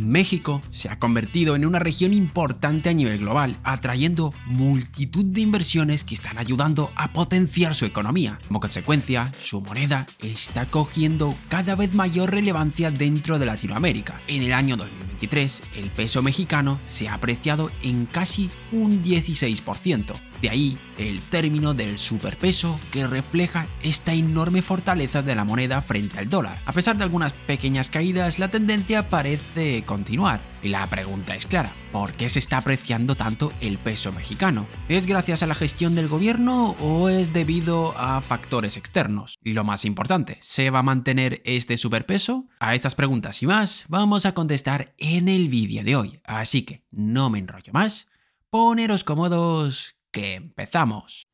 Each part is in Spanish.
México se ha convertido en una región importante a nivel global, atrayendo multitud de inversiones que están ayudando a potenciar su economía. Como consecuencia, su moneda está cogiendo cada vez mayor relevancia dentro de Latinoamérica. En el año 2023, el peso mexicano se ha apreciado en casi un 16%. De ahí el término del superpeso, que refleja esta enorme fortaleza de la moneda frente al dólar. A pesar de algunas pequeñas caídas, la tendencia parece continuar. Y la pregunta es clara: ¿por qué se está apreciando tanto el peso mexicano? ¿Es gracias a la gestión del gobierno o es debido a factores externos? Y lo más importante, ¿se va a mantener este superpeso? A estas preguntas y más vamos a contestar en el vídeo de hoy. Así que no me enrollo más, poneros cómodos, que empezamos.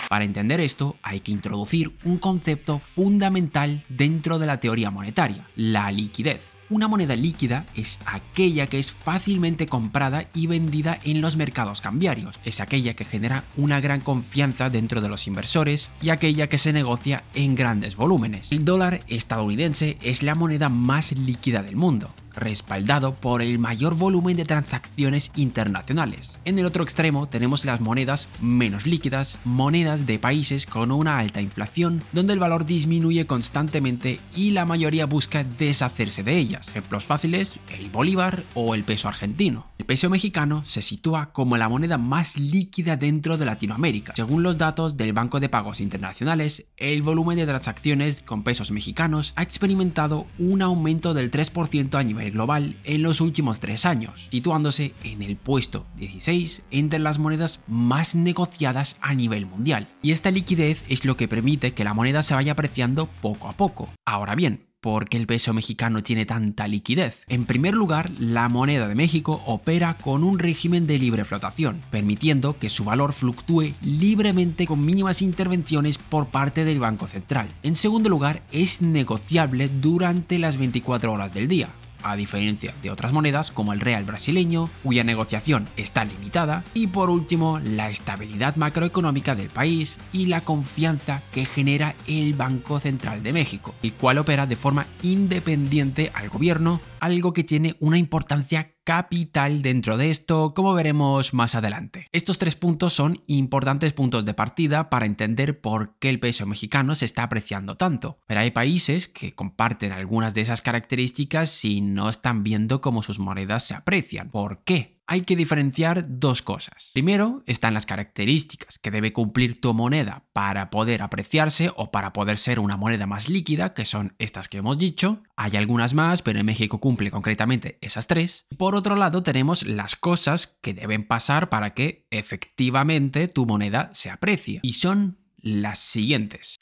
Para entender esto, hay que introducir un concepto fundamental dentro de la teoría monetaria: la liquidez. Una moneda líquida es aquella que es fácilmente comprada y vendida en los mercados cambiarios. Es aquella que genera una gran confianza dentro de los inversores y aquella que se negocia en grandes volúmenes. El dólar estadounidense es la moneda más líquida del mundo, respaldado por el mayor volumen de transacciones internacionales. En el otro extremo tenemos las monedas menos líquidas, monedas de países con una alta inflación, donde el valor disminuye constantemente y la mayoría busca deshacerse de ellas. Ejemplos fáciles: el bolívar o el peso argentino. El peso mexicano se sitúa como la moneda más líquida dentro de Latinoamérica. Según los datos del Banco de Pagos Internacionales, el volumen de transacciones con pesos mexicanos ha experimentado un aumento del 3% a nivel global en los últimos 3 años, situándose en el puesto 16 entre las monedas más negociadas a nivel mundial. Y esta liquidez es lo que permite que la moneda se vaya apreciando poco a poco. Ahora bien, ¿por qué el peso mexicano tiene tanta liquidez? En primer lugar, la moneda de México opera con un régimen de libre flotación, permitiendo que su valor fluctúe libremente con mínimas intervenciones por parte del Banco Central. En segundo lugar, es negociable durante las 24 horas del día, a diferencia de otras monedas como el real brasileño, cuya negociación está limitada. Y por último, la estabilidad macroeconómica del país y la confianza que genera el Banco Central de México, el cual opera de forma independiente al gobierno, algo que tiene una importancia capital dentro de esto, como veremos más adelante. Estos 3 puntos son importantes puntos de partida para entender por qué el peso mexicano se está apreciando tanto, pero hay países que comparten algunas de esas características y no están viendo cómo sus monedas se aprecian. ¿Por qué? Hay que diferenciar 2 cosas. Primero están las características que debe cumplir tu moneda para poder apreciarse o para poder ser una moneda más líquida, que son estas que hemos dicho. Hay algunas más, pero en México cumple concretamente esas 3. Por otro lado, tenemos las cosas que deben pasar para que efectivamente tu moneda se aprecie, y son las siguientes.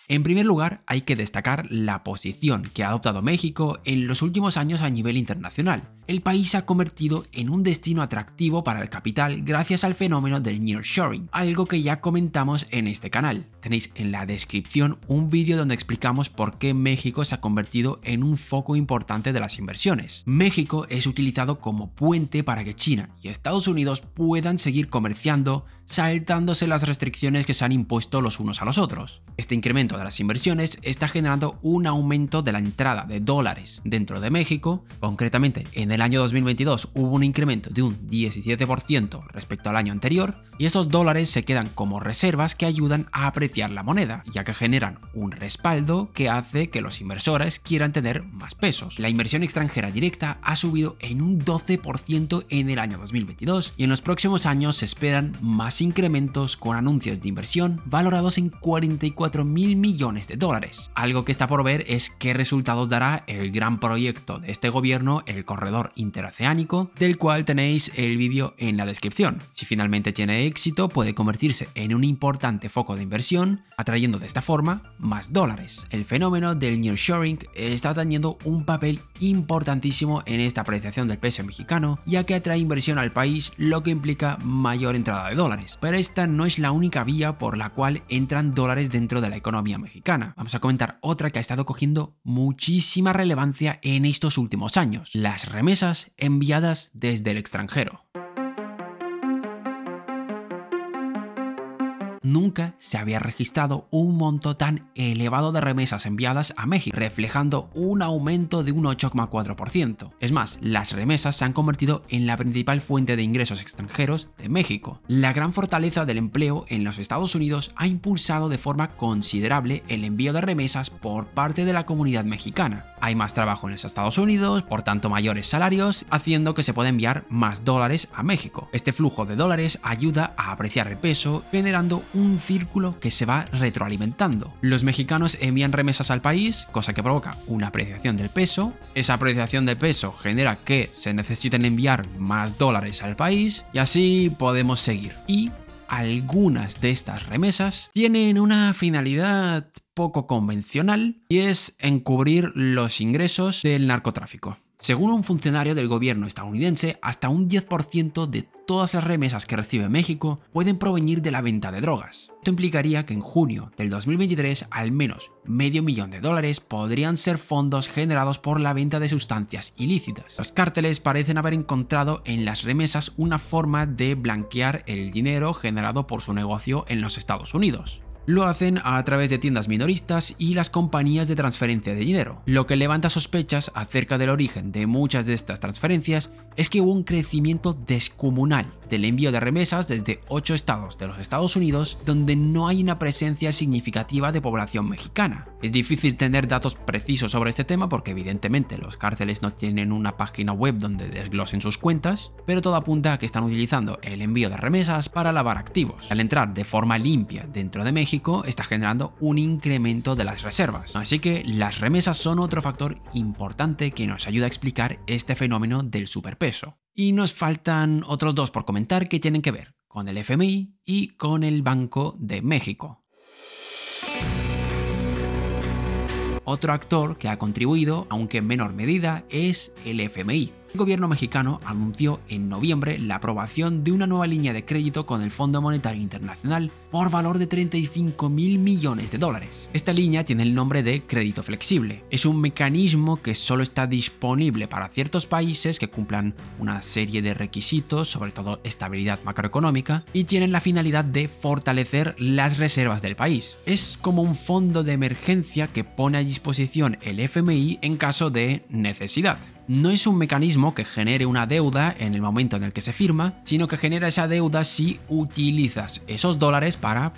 En primer lugar, hay que destacar la posición que ha adoptado México en los últimos años a nivel internacional. El país se ha convertido en un destino atractivo para el capital gracias al fenómeno del nearshoring, algo que ya comentamos en este canal. Tenéis en la descripción un vídeo donde explicamos por qué México se ha convertido en un foco importante de las inversiones. México es utilizado como puente para que China y Estados Unidos puedan seguir comerciando, saltándose las restricciones que se han impuesto los unos a los otros. Este incremento de las inversiones está generando un aumento de la entrada de dólares dentro de México. Concretamente, en el año 2022 hubo un incremento de un 17% respecto al año anterior, y estos dólares se quedan como reservas que ayudan a apreciar la moneda, ya que generan un respaldo que hace que los inversores quieran tener más pesos. La inversión extranjera directa ha subido en un 12% en el año 2022, y en los próximos años se esperan más incrementos, con anuncios de inversión valorados en 44.000 millones de dólares. Algo que está por ver es qué resultados dará el gran proyecto de este gobierno, el corredor interoceánico, del cual tenéis el vídeo en la descripción. Si finalmente tiene éxito, puede convertirse en un importante foco de inversión, atrayendo de esta forma más dólares. El fenómeno del nearshoring está teniendo un papel importantísimo en esta apreciación del peso mexicano, ya que atrae inversión al país, lo que implica mayor entrada de dólares. Pero esta no es la única vía por la cual entran dólares dentro de la economía mexicana. Vamos a comentar otra que ha estado cogiendo muchísima relevancia en estos últimos años: las remesas enviadas desde el extranjero. nunca se había registrado un monto tan elevado de remesas enviadas a México, reflejando un aumento de un 8,4%. Es más, las remesas se han convertido en la principal fuente de ingresos extranjeros de México. La gran fortaleza del empleo en los Estados Unidos ha impulsado de forma considerable el envío de remesas por parte de la comunidad mexicana. Hay más trabajo en los Estados Unidos, por tanto mayores salarios, haciendo que se pueda enviar más dólares a México. Este flujo de dólares ayuda a apreciar el peso, generando un círculo que se va retroalimentando. Los mexicanos envían remesas al país, cosa que provoca una apreciación del peso. Esa apreciación del peso genera que se necesiten enviar más dólares al país y así podemos seguir. Y algunas de estas remesas tienen una finalidad poco convencional y es encubrir los ingresos del narcotráfico. Según un funcionario del gobierno estadounidense, hasta un 10% de todas las remesas que recibe México pueden provenir de la venta de drogas. Esto implicaría que en junio del 2023 al menos $500,000 podrían ser fondos generados por la venta de sustancias ilícitas. Los cárteles parecen haber encontrado en las remesas una forma de blanquear el dinero generado por su negocio en los Estados Unidos. Lo hacen a través de tiendas minoristas y las compañías de transferencia de dinero. Lo que levanta sospechas acerca del origen de muchas de estas transferencias es que hubo un crecimiento descomunal del envío de remesas desde 8 estados de los Estados Unidos donde no hay una presencia significativa de población mexicana. Es difícil tener datos precisos sobre este tema porque evidentemente los cárteles no tienen una página web donde desglosen sus cuentas, pero todo apunta a que están utilizando el envío de remesas para lavar activos. Al entrar de forma limpia dentro de México, está generando un incremento de las reservas. Así que las remesas son otro factor importante que nos ayuda a explicar este fenómeno del superpeso. Y nos faltan otros dos por comentar que tienen que ver con el FMI y con el Banco de México. Otro actor que ha contribuido, aunque en menor medida, es el FMI. El gobierno mexicano anunció en noviembre la aprobación de una nueva línea de crédito con el Fondo Monetario Internacional por valor de $35,000 millones. Esta línea tiene el nombre de crédito flexible. Es un mecanismo que solo está disponible para ciertos países que cumplan una serie de requisitos, sobre todo estabilidad macroeconómica, y tienen la finalidad de fortalecer las reservas del país. Es como un fondo de emergencia que pone a disposición el FMI en caso de necesidad. No es un mecanismo que genere una deuda en el momento en el que se firma, sino que genera esa deuda si utilizas esos dólares para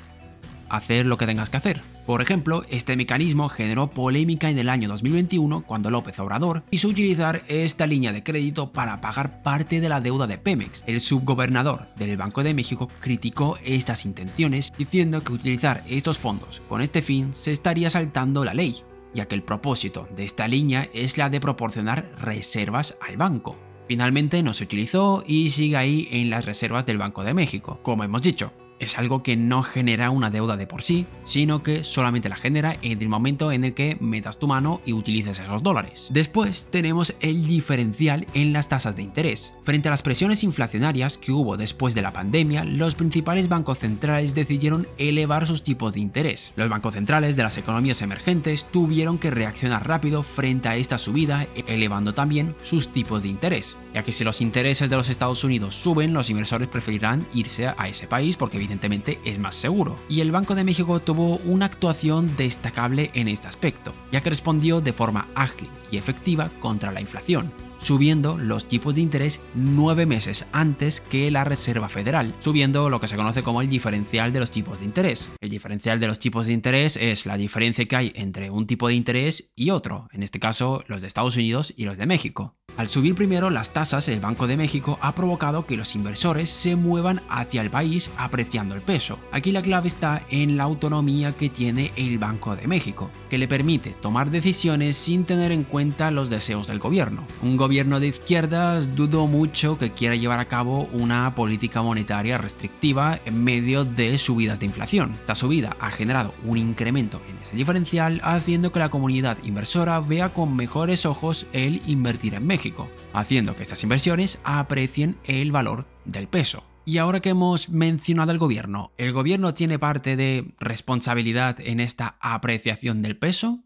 hacer lo que tengas que hacer. Por ejemplo, este mecanismo generó polémica en el año 2021 cuando López Obrador quiso utilizar esta línea de crédito para pagar parte de la deuda de Pemex. El subgobernador del Banco de México criticó estas intenciones diciendo que utilizar estos fondos con este fin se estaría saltando la ley, ya que el propósito de esta línea es la de proporcionar reservas al banco. Finalmente no se utilizó y sigue ahí en las reservas del Banco de México. Como hemos dicho, es algo que no genera una deuda de por sí, sino que solamente la genera en el momento en el que metas tu mano y utilices esos dólares. Después tenemos el diferencial en las tasas de interés. Frente a las presiones inflacionarias que hubo después de la pandemia, los principales bancos centrales decidieron elevar sus tipos de interés. Los bancos centrales de las economías emergentes tuvieron que reaccionar rápido frente a esta subida, elevando también sus tipos de interés, ya que si los intereses de los Estados Unidos suben, los inversores preferirán irse a ese país porque evidentemente es más seguro. Y el Banco de México tuvo una actuación destacable en este aspecto, ya que respondió de forma ágil y efectiva contra la inflación, subiendo los tipos de interés 9 meses antes que la Reserva Federal, subiendo lo que se conoce como el diferencial de los tipos de interés. El diferencial de los tipos de interés es la diferencia que hay entre un tipo de interés y otro, en este caso los de Estados Unidos y los de México. Al subir primero las tasas, el Banco de México ha provocado que los inversores se muevan hacia el país apreciando el peso. Aquí la clave está en la autonomía que tiene el Banco de México, que le permite tomar decisiones sin tener en cuenta los deseos del gobierno. Un gobierno de izquierdas dudo mucho que quiera llevar a cabo una política monetaria restrictiva en medio de subidas de inflación. Esta subida ha generado un incremento en ese diferencial, haciendo que la comunidad inversora vea con mejores ojos el invertir en México, haciendo que estas inversiones aprecien el valor del peso. Y ahora que hemos mencionado al gobierno, ¿el gobierno tiene parte de responsabilidad en esta apreciación del peso?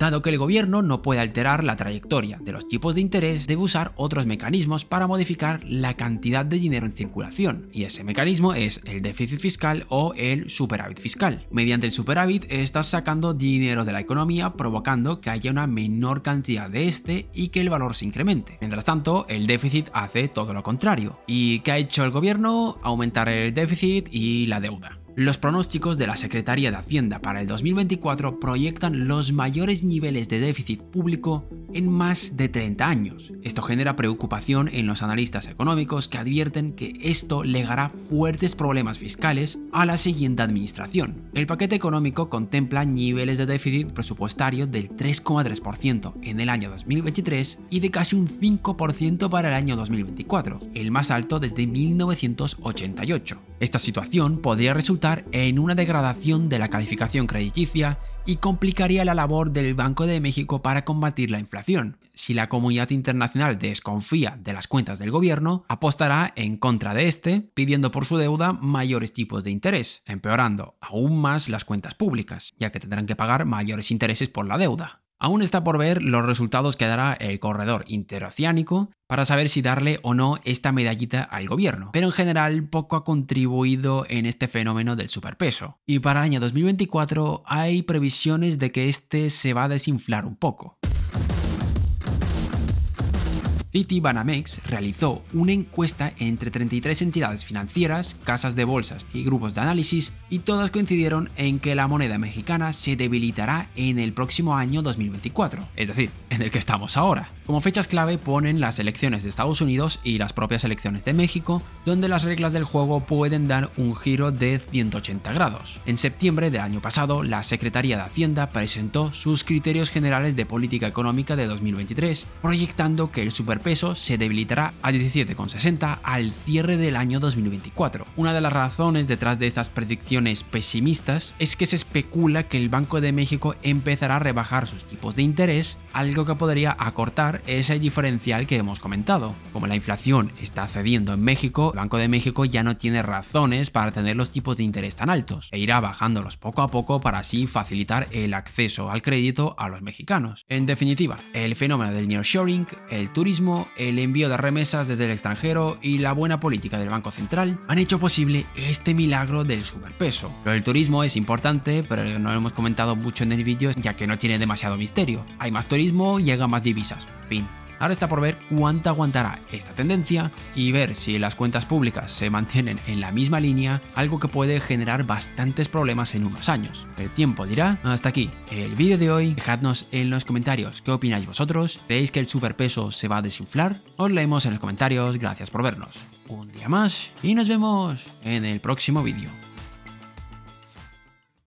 Dado que el gobierno no puede alterar la trayectoria de los tipos de interés, debe usar otros mecanismos para modificar la cantidad de dinero en circulación, y ese mecanismo es el déficit fiscal o el superávit fiscal. Mediante el superávit estás sacando dinero de la economía, provocando que haya una menor cantidad de este y que el valor se incremente. Mientras tanto, el déficit hace todo lo contrario. ¿Y qué ha hecho el gobierno? Aumentar el déficit y la deuda. Los pronósticos de la Secretaría de Hacienda para el 2024 proyectan los mayores niveles de déficit público en más de 30 años. Esto genera preocupación en los analistas económicos, que advierten que esto legará fuertes problemas fiscales a la siguiente administración. El paquete económico contempla niveles de déficit presupuestario del 3,3% en el año 2023 y de casi un 5% para el año 2024, el más alto desde 1988. Esta situación podría resultar en una degradación de la calificación crediticia y complicaría la labor del Banco de México para combatir la inflación. Si la comunidad internacional desconfía de las cuentas del gobierno, apostará en contra de este, pidiendo por su deuda mayores tipos de interés, empeorando aún más las cuentas públicas, ya que tendrán que pagar mayores intereses por la deuda. Aún está por ver los resultados que dará el corredor interoceánico para saber si darle o no esta medallita al gobierno, pero en general poco ha contribuido en este fenómeno del superpeso. Y para el año 2024 hay previsiones de que este se va a desinflar un poco. Citibanamex realizó una encuesta entre 33 entidades financieras, casas de bolsas y grupos de análisis, y todas coincidieron en que la moneda mexicana se debilitará en el próximo año 2024, es decir, en el que estamos ahora. Como fechas clave ponen las elecciones de Estados Unidos y las propias elecciones de México, donde las reglas del juego pueden dar un giro de 180 grados. En septiembre del año pasado, la Secretaría de Hacienda presentó sus criterios generales de política económica de 2023, proyectando que el superpeso se debilitará a 17,60 al cierre del año 2024. Una de las razones detrás de estas predicciones pesimistas es que se especula que el Banco de México empezará a rebajar sus tipos de interés, algo que podría acortar ese diferencial que hemos comentado. Como la inflación está cediendo en México, el Banco de México ya no tiene razones para tener los tipos de interés tan altos e irá bajándolos poco a poco para así facilitar el acceso al crédito a los mexicanos. En definitiva, el fenómeno del nearshoring, el turismo, el envío de remesas desde el extranjero y la buena política del Banco Central han hecho posible este milagro del superpeso. Lo del turismo es importante, pero no lo hemos comentado mucho en el vídeo ya que no tiene demasiado misterio. Hay más turismo, llegan más divisas. Fin. Ahora está por ver cuánto aguantará esta tendencia y ver si las cuentas públicas se mantienen en la misma línea, algo que puede generar bastantes problemas en unos años. El tiempo dirá. Hasta aquí el vídeo de hoy. Dejadnos en los comentarios qué opináis vosotros. ¿Creéis que el superpeso se va a desinflar? Os leemos en los comentarios. Gracias por vernos un día más y nos vemos en el próximo vídeo.